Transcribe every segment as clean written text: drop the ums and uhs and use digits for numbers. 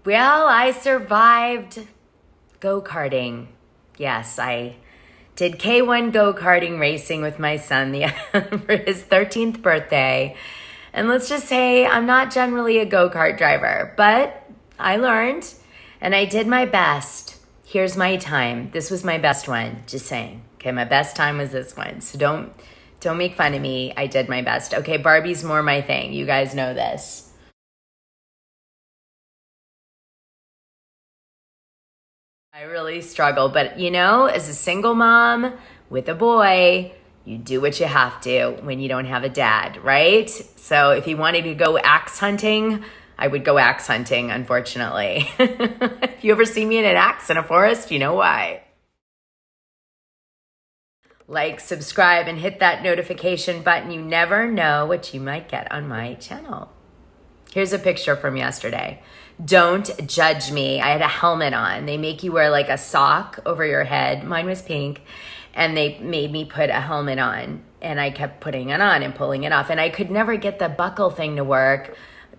Well, I survived go-karting. Yes, I did K1 go-karting racing with my son for his 13th birthday. And let's just say I'm not generally a go-kart driver, but I learned and I did my best. Here's my time. This was my best one, just saying. Okay, my best time was this one. So don't make fun of me. I did my best. Okay, Barbie's more my thing. You guys know this. I really struggle, but as a single mom with a boy, you do what you have to when you don't have a dad, right? So if he wanted to go axe hunting, I would go axe hunting, unfortunately. If you ever see me in an axe in a forest, you know why. Like, subscribe, and hit that notification button. You never know what you might get on my channel. Here's a picture from yesterday. Don't judge me. I had a helmet on. They make you wear like a sock over your head. Mine was pink. And they made me put a helmet on. And I kept putting it on and pulling it off. And I could never get the buckle thing to work.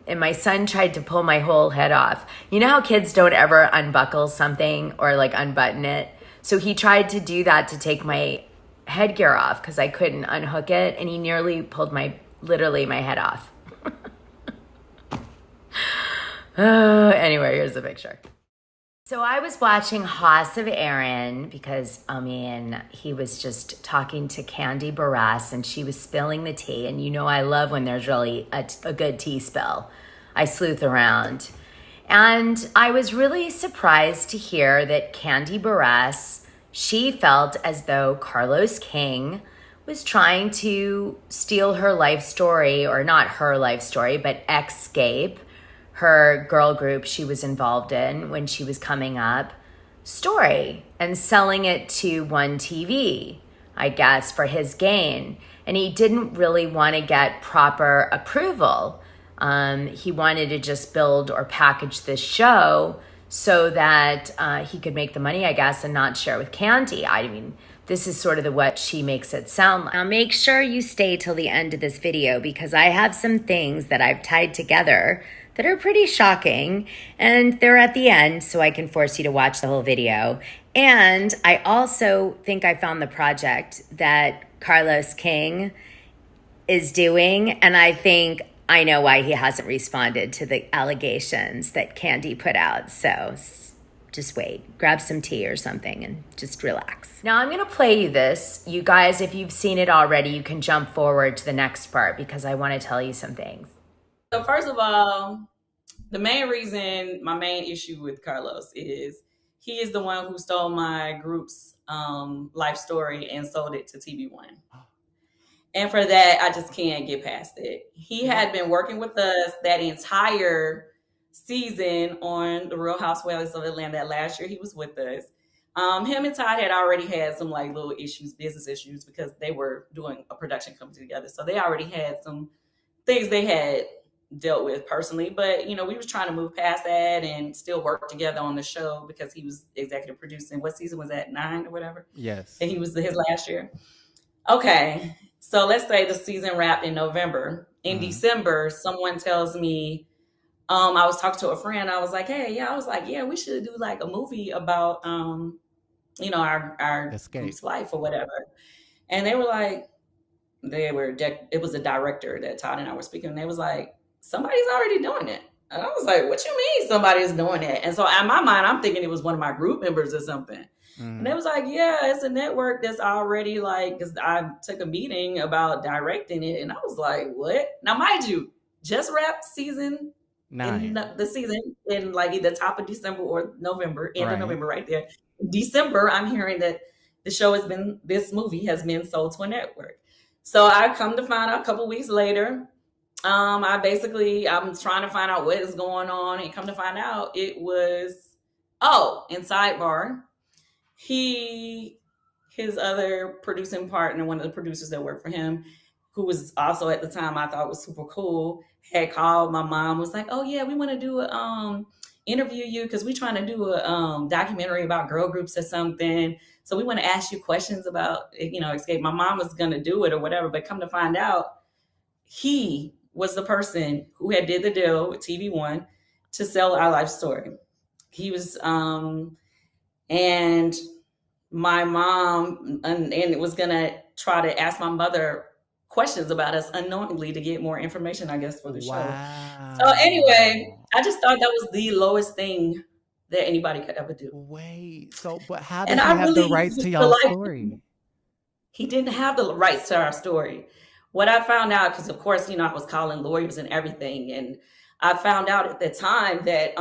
And my son tried to pull my whole head off. You know how kids don't ever unbuckle something or like unbutton it? So he tried to do that to take my headgear off because I couldn't unhook it. And he nearly pulled literally my head off. Anyway, here's the picture. So I was watching Haus of Aaron because, he was just talking to Kandi Buruss and she was spilling the tea. And I love when there's really a good tea spill. I sleuth around. And I was really surprised to hear that Kandi Buruss, she felt as though Carlos King was trying to steal her life story, or not her life story, but Xscape, her girl group she was involved in when she was coming up, story, and selling it to One TV, I guess, for his gain. And he didn't really want to get proper approval. He wanted to just build or package this show so that he could make the money, I guess, and not share with Kandi. This is sort of what she makes it sound like. Now make sure you stay till the end of this video because I have some things that I've tied together that are pretty shocking, and they're at the end, so I can force you to watch the whole video. And I also think I found the project that Carlos King is doing, and I think I know why he hasn't responded to the allegations that Kandi put out. So just wait, grab some tea or something and just relax. Now I'm gonna play you this. You guys, if you've seen it already, you can jump forward to the next part because I wanna tell you some things. So first of all, my main issue with Carlos is he is the one who stole my group's life story and sold it to TV1. And for that, I just can't get past it. He had been working with us that entire season on the Real Housewives of Atlanta. That last year he was with us. Him and Todd had already had some like little issues, business issues, because they were doing a production company together. So they already had some things they had dealt with personally, but we was trying to move past that and still work together on the show because he was executive producing. What season was that? 9 or whatever. Yes. And he was his last year. Okay, so let's say the season wrapped in November. In December, someone tells me, I was talking to a friend. I was like, hey, we should do like a movie about our group's life or whatever. And they were like, it was a director that Todd and I were speaking, and they was like, somebody's already doing it. And I was like, what you mean somebody's doing it? And so in my mind, I'm thinking it was one of my group members or something. And they was like, yeah, it's a network that's already like, because I took a meeting about directing it. And I was like, what? Now, mind you, just wrapped season 9. The season in like either top of December or November, end of November right there. December, I'm hearing that this movie has been sold to a network. So I come to find out a couple weeks later, I'm trying to find out what is going on, and come to find out it was, in sidebar, his other producing partner, one of the producers that worked for him, who was also at the time I thought was super cool, had called my mom, was like, oh yeah, we want to do interview you because we're trying to do a documentary about girl groups or something. So we want to ask you questions about, Xscape. My mom was going to do it or whatever, but come to find out, he was the person who had did the deal with TV1 to sell our life story. He was, and my mom and it was gonna try to ask my mother questions about us unknowingly to get more information, I guess, for the show. So anyway, I just thought that was the lowest thing that anybody could ever do. Wait, so but how And does he I have the really rights to just feel y'all's like story? he didn't have the rights to our story. What I found out, because of course, you know, I was calling lawyers and everything, and I found out at the time that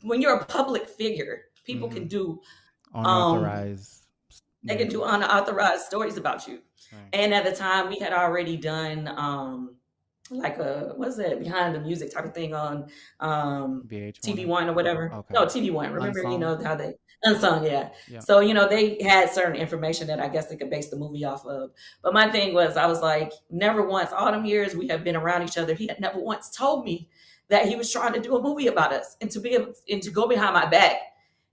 when you're a public figure, people can do Unauthorized. they can do unauthorized stories about you. Right. And at the time, we had already done like a what's that behind the music type of thing on VH1 TV1 or whatever. Okay. No, TV1. Remember, Unsung. you know how they unsung, yeah. So you know they had certain information that I guess they could base the movie off of. But my thing was, I was like, never once, all them years we have been around each other, he had never once told me that he was trying to do a movie about us, and to be able and to go behind my back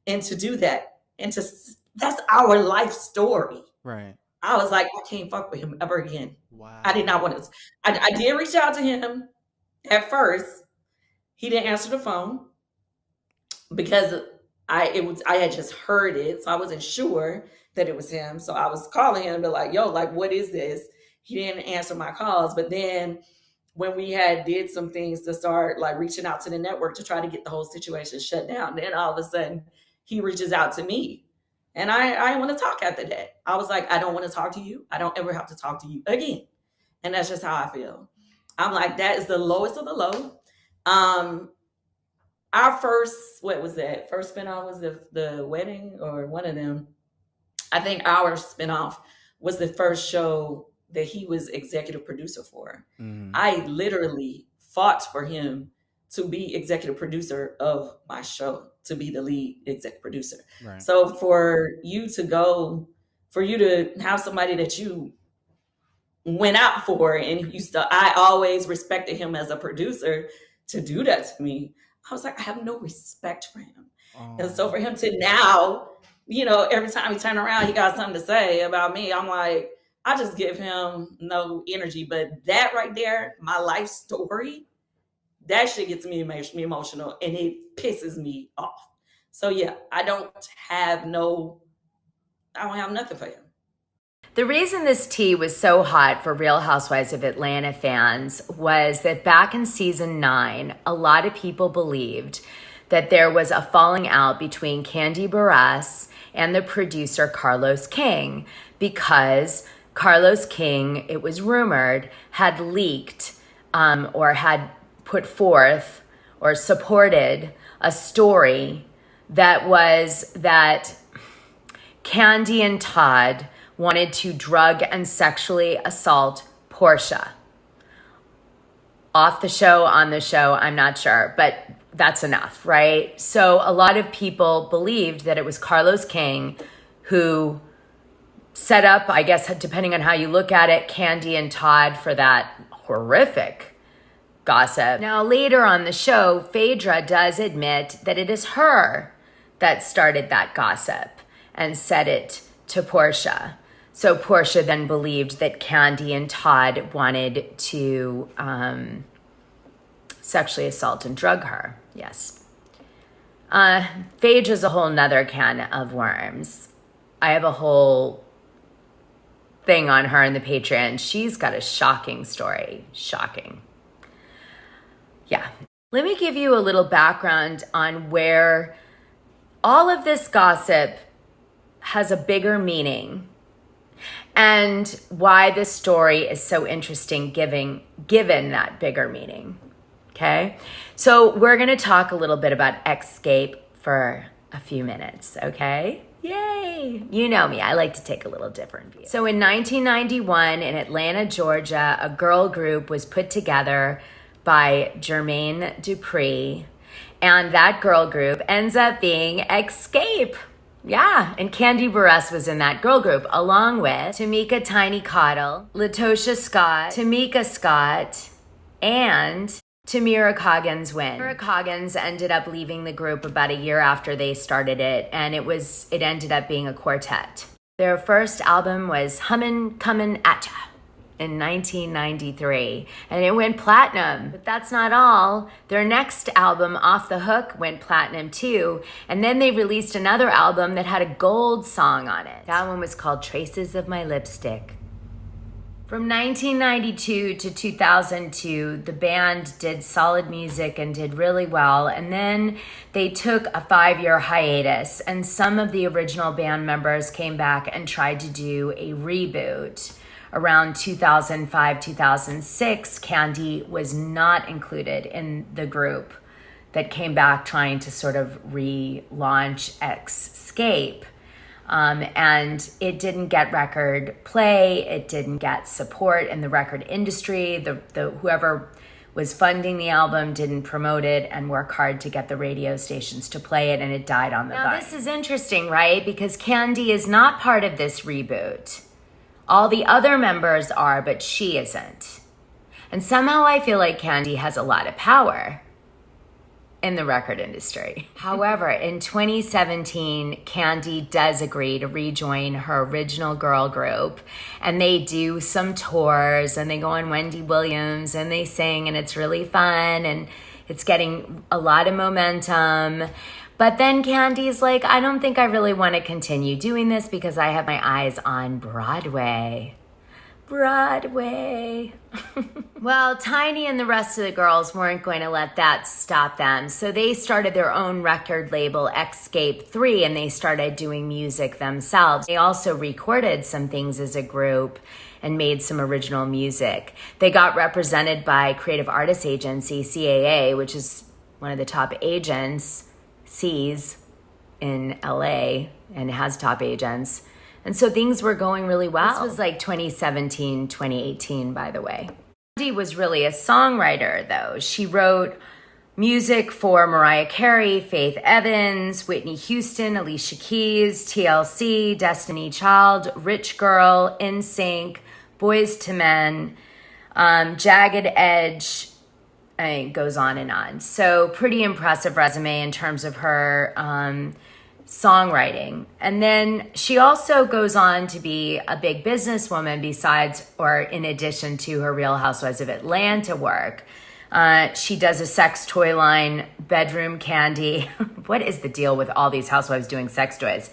and to do that, and to that's our life story. Right. I was like, I can't fuck with him ever again. Wow. I did not want to. I did reach out to him at first. He didn't answer the phone because I had just heard it, so I wasn't sure that it was him. So I was calling him and be like, yo, like, what is this? He didn't answer my calls. But then when we had did some things to start like reaching out to the network to try to get the whole situation shut down, then all of a sudden he reaches out to me. And I didn't want to talk after that. I was like, I don't want to talk to you. I don't ever have to talk to you again. And that's just how I feel. I'm like, that is the lowest of the low. Our first, what was that? First spinoff was the wedding or one of them. I think our spinoff was the first show that he was executive producer for. I literally fought for him to be executive producer of my show, to be the lead exec producer. Right. So for you to have somebody that you went out for and I always respected him as a producer, to do that to me, I was like, I have no respect for him. And so for him to now, you know, every time he turn around, he got something to say about me. I'm like, I just give him no energy. But that right there, my life story, that shit gets me emotional and it pisses me off. So yeah, I don't have nothing for him. The reason this tea was so hot for Real Housewives of Atlanta fans was that back in season 9, a lot of people believed that there was a falling out between Kandi Buruss and the producer Carlos King, because Carlos King, it was rumored, had leaked or had put forth or supported a story that was that Kandi and Todd wanted to drug and sexually assault Porsha. Off the show, on the show, I'm not sure, but that's enough, right? So a lot of people believed that it was Carlos King who set up, I guess, depending on how you look at it, Kandi and Todd for that horrific gossip. Now, later on the show, Phaedra does admit that it is her that started that gossip and said it to Porsha. So Porsha then believed that Kandi and Todd wanted to sexually assault and drug her. Yes. Phaedra's a whole nother can of worms. I have a whole thing on her in the Patreon. She's got a shocking story. Shocking. Yeah. Let me give you a little background on where all of this gossip has a bigger meaning and why this story is so interesting given that bigger meaning. Okay? So we're going to talk a little bit about Xscape for a few minutes, okay? Yay! You know me, I like to take a little different view. So in 1991 in Atlanta, Georgia, a girl group was put together by Jermaine Dupri, and that girl group ends up being Xscape. Yeah, and Kandi Buruss was in that girl group, along with Tamika Tiny Cottle, Latosha Scott, Tamika Scott, and Tamira Coggins Wynn. Tamira Coggins ended up leaving the group about a year after they started it, and it ended up being a quartet. Their first album was Hummin' Comin' At Ya in 1993, and it went platinum. But that's not all. Their next album, Off the Hook, went platinum too, and then they released another album that had a gold song on it. That one was called Traces of My Lipstick. From 1992 to 2002, the band did solid music and did really well, and then they took a 5-year hiatus, and some of the original band members came back and tried to do a reboot. Around 2005, 2006, Kandi was not included in the group that came back trying to sort of relaunch Xscape. And it didn't get record play, it didn't get support in the record industry. The whoever was funding the album didn't promote it and work hard to get the radio stations to play it, and it died on the vine. Now this is interesting, right? Because Kandi is not part of this reboot. All the other members are, but she isn't. And somehow I feel like Kandi has a lot of power in the record industry. However, in 2017, Kandi does agree to rejoin her original girl group, and they do some tours, and they go on Wendy Williams, and they sing, and it's really fun, and it's getting a lot of momentum. But then Kandi's like, I don't think I really want to continue doing this because I have my eyes on Broadway. Well, Tiny and the rest of the girls weren't going to let that stop them. So they started their own record label, Xscape 3, and they started doing music themselves. They also recorded some things as a group and made some original music. They got represented by Creative Artists Agency, CAA, which is one of the top agencies in LA and has top agents. And so things were going really well. This was like 2017, 2018, by the way. Kandi was really a songwriter, though. She wrote music for Mariah Carey, Faith Evans, Whitney Houston, Alicia Keys, TLC, Destiny Child, Rich Girl, NSYNC, Boyz II Men, Jagged Edge, and it goes on and on. So pretty impressive resume in terms of her songwriting. And then she also goes on to be a big businesswoman besides, or in addition to her Real Housewives of Atlanta work. She does a sex toy line, Bedroom Kandi. What is the deal with all these housewives doing sex toys?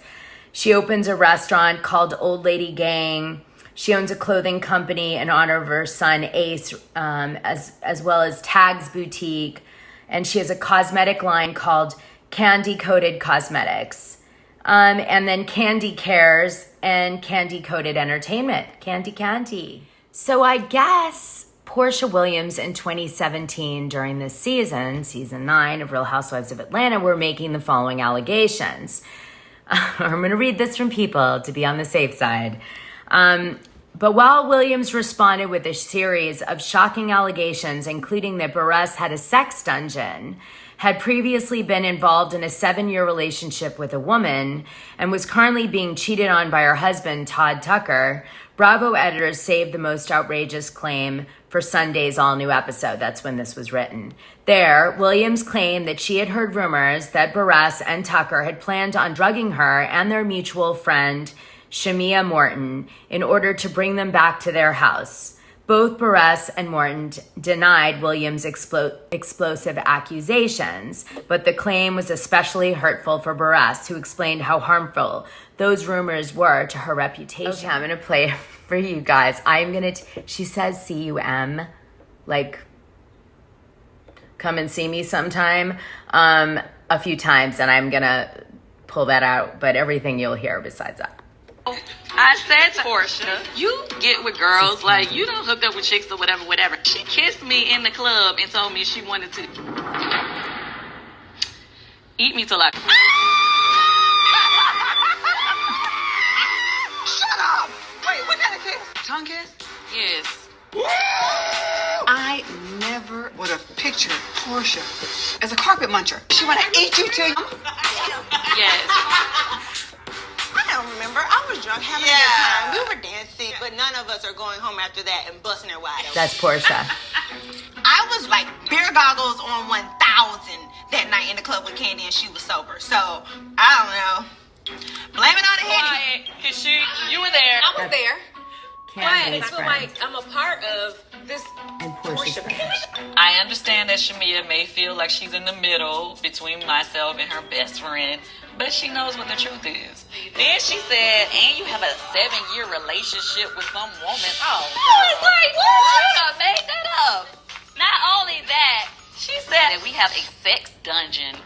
She opens a restaurant called Old Lady Gang. She owns a clothing company in honor of her son Ace, as well as Tags Boutique. And she has a cosmetic line called Kandi Coated Cosmetics. And then Kandi Cares and Kandi Coated Entertainment. Kandi. So I guess Porsha Williams in 2017 during this season 9 of Real Housewives of Atlanta, were making the following allegations. I'm going to read this from People to be on the safe side. But while Williams responded with a series of shocking allegations, including that Burruss had a sex dungeon, had previously been involved in a 7-year relationship with a woman, and was currently being cheated on by her husband, Todd Tucker, Bravo editors saved the most outrageous claim for Sunday's all-new episode. That's when this was written. There, Williams claimed that she had heard rumors that Burruss and Tucker had planned on drugging her and their mutual friend, Shamia Morton, in order to bring them back to their house. Both Burruss and Morton denied Williams' explosive accusations, but the claim was especially hurtful for Burruss, who explained how harmful those rumors were to her reputation. Okay, I'm going to play it for you guys. She says C-U-M, like, come and see me sometime, a few times, and I'm going to pull that out, but everything you'll hear besides that. I said to Porsha, you get with girls, like, you don't hook up with chicks or whatever. She kissed me in the club and told me she wanted to eat me till I... Shut up! Wait, what kind of kiss? Tongue kiss? Yes. I never would have pictured Porsha as a carpet muncher. She want to eat you till... Yes. I don't remember. I was drunk having a good time. We were dancing, but none of us are going home after that and busting her wide open. That's Porsha. I was like beer goggles on 1,000 that night in the club with Kandi, and she was sober. So, I don't know. Blame it on the Henny. Quiet. You were there. I was there. Candy's I feel friend. like I'm a part of this And Portia's Porsha friend. I understand that Shamia may feel like she's in the middle between myself and her best friend, but she knows what the truth is. Then she said, and you have a 7-year relationship with some woman. Oh, it's like, what? I made that up. Not only that, she said that we have a sex dungeon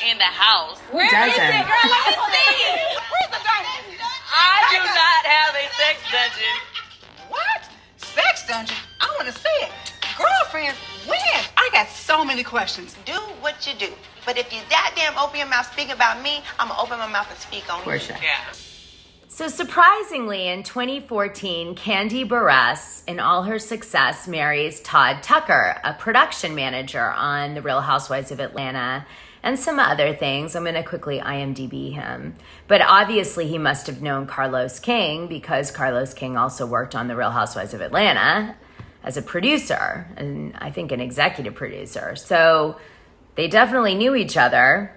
in the house. Where is doesn't? it, girl? Let me see it. Where's the dungeon? I do not have a sex dungeon. What? Sex dungeon? I want to see it. Girlfriend, when? I got so many questions. Do what you do. But if you that damn open your mouth speak about me, I'm gonna open my mouth and speak on you. Porsha. Yeah. So surprisingly, in 2014, Kandi Buruss, in all her success, marries Todd Tucker, a production manager on The Real Housewives of Atlanta, and some other things. I'm going to quickly IMDb him. But obviously, he must have known Carlos King because Carlos King also worked on The Real Housewives of Atlanta as a producer, and I think an executive producer. So they definitely knew each other.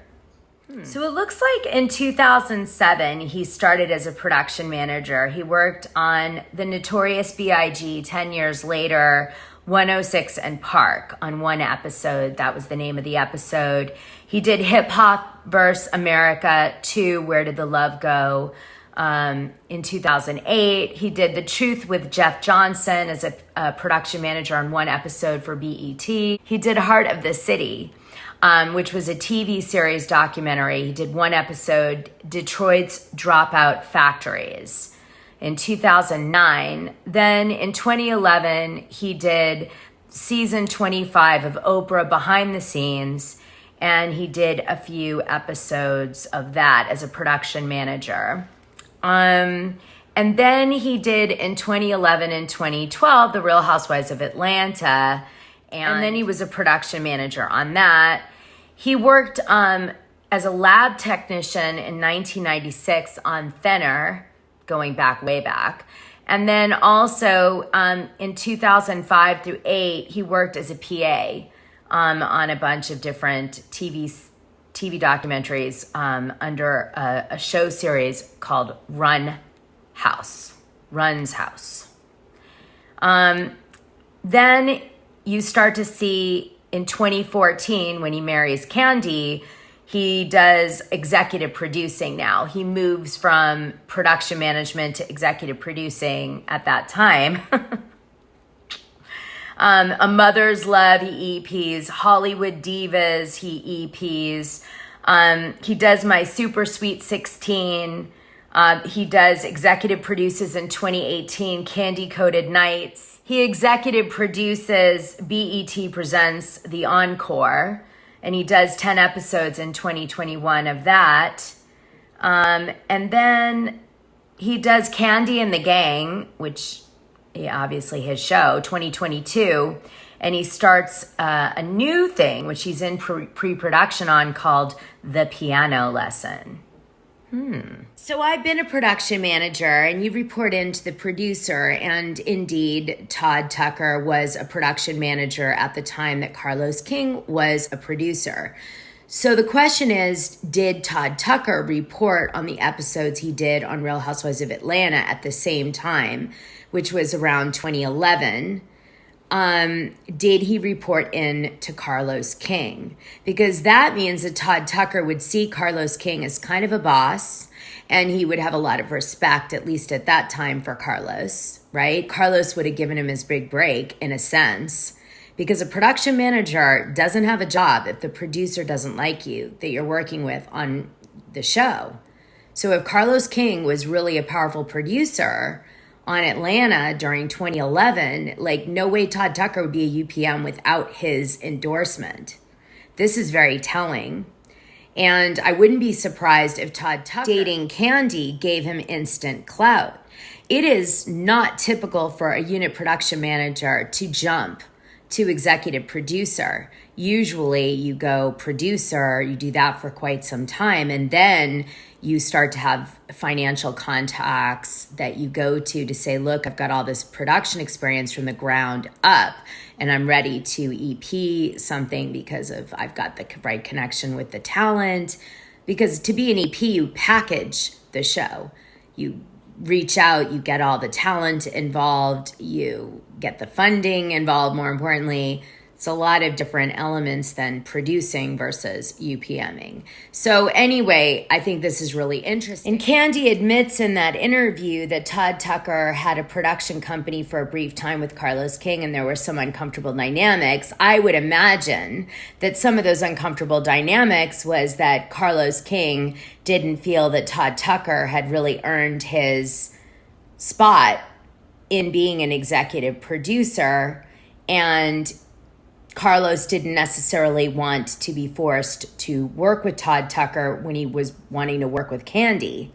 So it looks like in 2007, he started as a production manager. He worked on the Notorious B.I.G. 10 years later, 106 and Park on one episode. That was the name of the episode. He did Hip Hop vs. America 2, Where Did the Love Go? In 2008. He did The Truth with Jeff Johnson as a production manager on one episode for BET. He did Heart of the City, which was a TV series documentary. He did one episode, Detroit's Dropout Factories, in 2009. Then in 2011, he did season 25 of Oprah Behind the Scenes, and he did a few episodes of that as a production manager. And then he did in 2011 and 2012, The Real Housewives of Atlanta, and then he was a production manager on that. He worked as a lab technician in 1996 on Thinner, going back way back. And then also in 2005 through 8, he worked as a PA on a bunch of different TV documentaries under a show series called Run's House. Then you start to see in 2014, when he marries Kandi, he does executive producing now. He moves from production management to executive producing at that time. A Mother's Love, he EPs. Hollywood Divas, he EPs. He does My Super Sweet 16. He does executive produces in 2018, Candy Coated Nights. He executive produces BET Presents The Encore, and he does 10 episodes in 2021 of that. And then he does Kandi and the Gang, which obviously his show, 2022. And he starts a new thing, which he's in pre-production on, called The Piano Lesson. So I've been a production manager, and you report into the producer, and indeed, Todd Tucker was a production manager at the time that Carlos King was a producer. So the question is, did Todd Tucker report on the episodes he did on Real Housewives of Atlanta at the same time, which was around 2011? Did he report in to Carlos King? Because that means that Todd Tucker would see Carlos King as kind of a boss, and he would have a lot of respect, at least at that time, for Carlos, right? Carlos would have given him his big break, in a sense, because a production manager doesn't have a job if the producer doesn't like you that you're working with on the show. So if Carlos King was really a powerful producer on Atlanta during 2011, like, no way Todd Tucker would be a UPM without his endorsement. This is very telling. And I wouldn't be surprised if Todd Tucker dating Kandi gave him instant clout. It is not typical for a unit production manager to jump to executive producer. Usually you go producer, you do that for quite some time, and then you start to have financial contacts that you go to say, look, I've got all this production experience from the ground up, and I'm ready to EP something because I've got the right connection with the talent. Because to be an EP, you package the show. You reach out, you get all the talent involved, you get the funding involved, more importantly. It's a lot of different elements than producing versus UPMing. So anyway, I think this is really interesting. And Kandi admits in that interview that Todd Tucker had a production company for a brief time with Carlos King, and there were some uncomfortable dynamics. I would imagine that some of those uncomfortable dynamics was that Carlos King didn't feel that Todd Tucker had really earned his spot in being an executive producer, and Carlos didn't necessarily want to be forced to work with Todd Tucker when he was wanting to work with Kandi.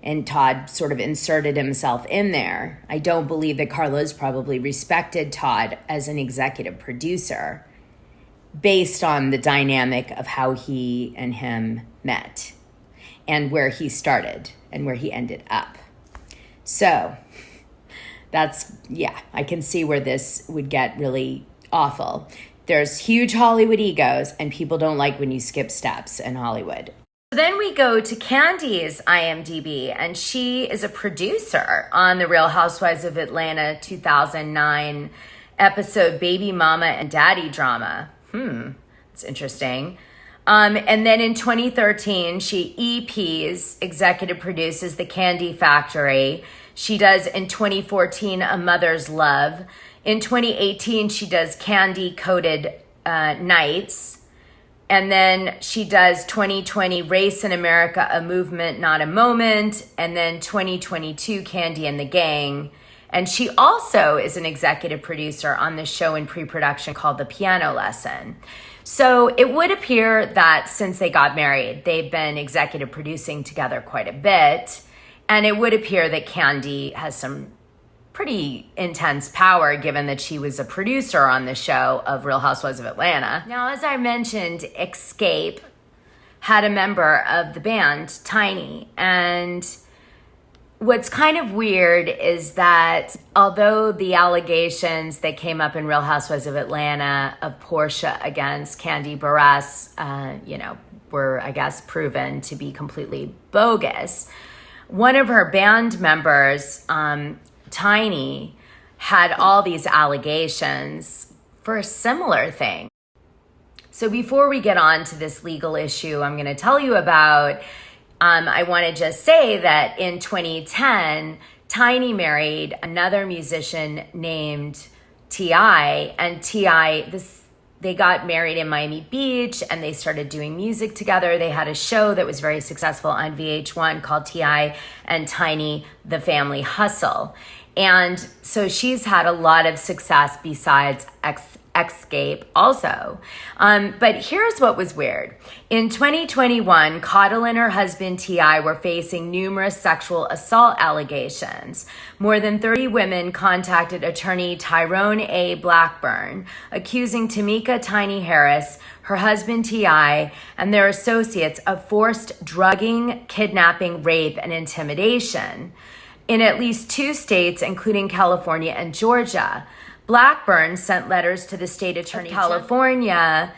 And Todd sort of inserted himself in there. I don't believe that Carlos probably respected Todd as an executive producer based on the dynamic of how he and him met and where he started and where he ended up. So that's, I can see where this would get really awful. There's huge Hollywood egos, and people don't like when you skip steps in Hollywood. Then we go to Kandi's IMDb, and she is a producer on the Real Housewives of Atlanta 2009 episode Baby Mama and Daddy Drama. It's interesting. And then in 2013, she EPs, executive produces The Kandi Factory. She does in 2014 A Mother's Love. In 2018, she does Kandi Coated Nights. And then she does 2020 Race in America, A Movement, Not a Moment. And then 2022 Kandi and the Gang. And she also is an executive producer on the show in pre-production called The Piano Lesson. So it would appear that since they got married, they've been executive producing together quite a bit. And it would appear that Kandi has some pretty intense power, given that she was a producer on the show of Real Housewives of Atlanta. Now, as I mentioned, Xscape had a member of the band, Tiny. And what's kind of weird is that although the allegations that came up in Real Housewives of Atlanta of Porsha against Kandi Buruss, were, I guess, proven to be completely bogus, one of her band members, Tiny, had all these allegations for a similar thing. So before we get on to this legal issue I'm going to tell you about, I want to just say that in 2010, Tiny married another musician named T.I, and T.I, they got married in Miami Beach and they started doing music together. They had a show that was very successful on VH1 called T.I and Tiny, the Family Hustle. And so she's had a lot of success besides Xscape also. But here's what was weird. In 2021, Caudill and her husband T.I were facing numerous sexual assault allegations. More than 30 women contacted attorney Tyrone A. Blackburn, accusing Tamika Tiny Harris, her husband T.I, and their associates of forced drugging, kidnapping, rape, and intimidation in at least 2 states, including California and Georgia. Blackburn sent letters to the state attorney of California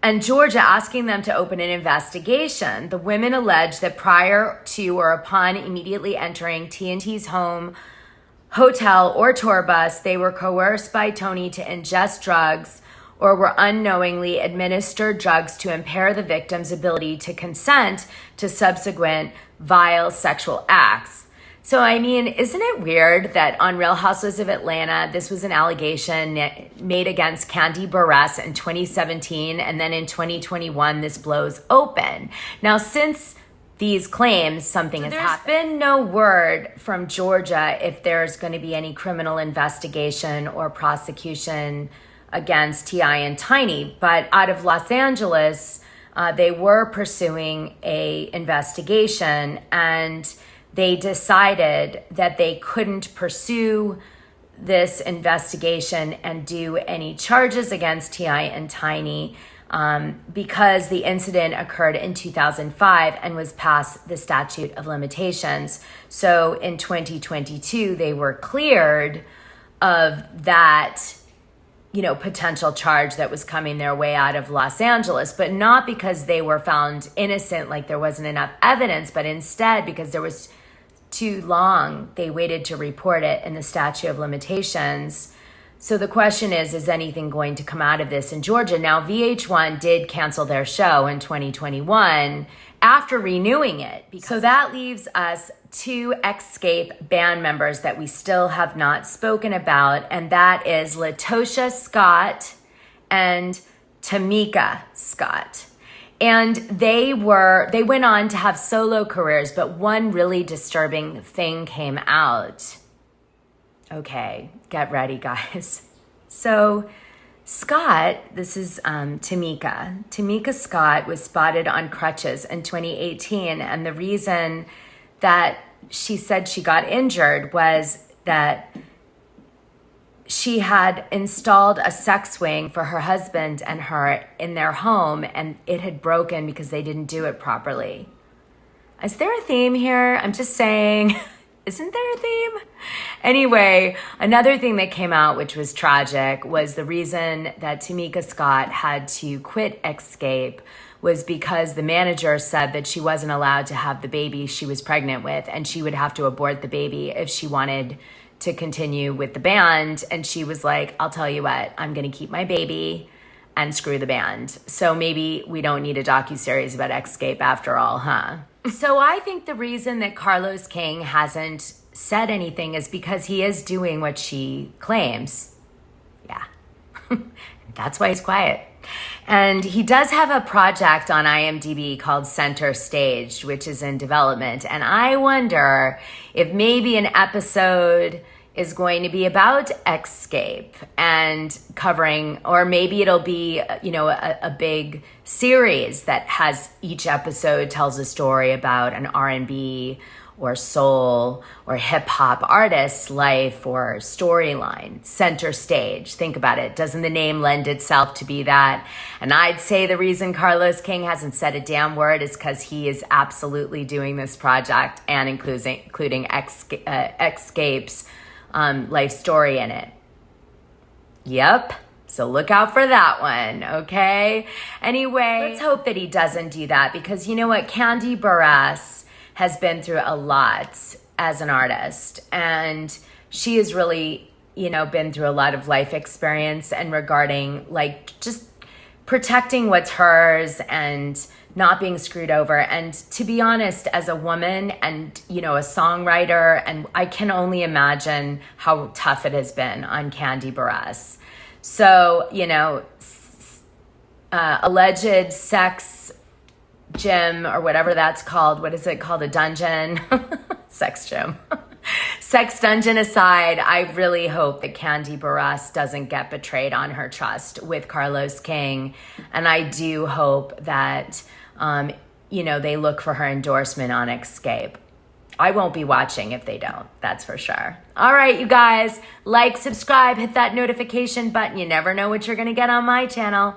and Georgia asking them to open an investigation. The women alleged that prior to or upon immediately entering T&T's home, hotel, or tour bus, they were coerced by Tony to ingest drugs or were unknowingly administered drugs to impair the victim's ability to consent to subsequent vile sexual acts. So, I mean, isn't it weird that on Real Housewives of Atlanta, this was an allegation made against Kandi Buruss in 2017, and then in 2021, this blows open. Now, since these claims, something has happened. There's been no word from Georgia if there's going to be any criminal investigation or prosecution against T.I and Tiny, but out of Los Angeles, they were pursuing a investigation, and they decided that they couldn't pursue this investigation and do any charges against T.I and Tiny because the incident occurred in 2005 and was past the statute of limitations. So in 2022, they were cleared of that, potential charge that was coming their way out of Los Angeles, but not because they were found innocent, like there wasn't enough evidence, but instead because there was too long, they waited to report it in the statute of limitations. So the question is anything going to come out of this in Georgia? Now, VH1 did cancel their show in 2021 after renewing it. So that leaves us 2 Xscape band members that we still have not spoken about, and that is Latosha Scott and Tamika Scott. And they went on to have solo careers, but one really disturbing thing came out. Okay, get ready, guys. So Scott, this is Tamika. Tamika Scott was spotted on crutches in 2018, and the reason that she said she got injured was that she had installed a sex swing for her husband and her in their home, and it had broken because they didn't do it properly. Is there a theme here? I'm just saying, isn't there a theme? Anyway, another thing that came out, which was tragic, was the reason that Tamika Scott had to quit Xscape was because the manager said that she wasn't allowed to have the baby she was pregnant with, and she would have to abort the baby if she wanted to continue with the band. And she was like, I'll tell you what, I'm going to keep my baby and screw the band. So maybe we don't need a docuseries about Xscape after all, huh? So I think the reason that Carlos King hasn't said anything is because he is doing what she claims. Yeah, that's why he's quiet. And he does have a project on IMDb called Center Stage, which is in development. And I wonder if maybe an episode is going to be about Xscape and covering, or maybe it'll be, you know, a big series that has each episode tells a story about an R&B or soul or hip hop artist's life or storyline. Center Stage. Think about it. Doesn't the name lend itself to be that? And I'd say the reason Carlos King hasn't said a damn word is because he is absolutely doing this project and including Xscape's life story in it. Yep. So look out for that one, okay? Anyway, let's hope that he doesn't do that, because you know what? Kandi Buruss has been through a lot as an artist, and she has really, you know, been through a lot of life experience and regarding like just protecting what's hers and not being screwed over. And to be honest, as a woman and, you know, a songwriter, and I can only imagine how tough it has been on Kandi Buruss. So, you know, alleged sex gym or whatever that's called. What is it called? A dungeon? Sex gym. Sex dungeon aside, I really hope that Kandi Buruss doesn't get betrayed on her trust with Carlos King. And I do hope that, you know, they look for her endorsement on Xscape. I won't be watching if they don't, that's for sure. All right, you guys, like, subscribe, hit that notification button. You never know what you're going to get on my channel.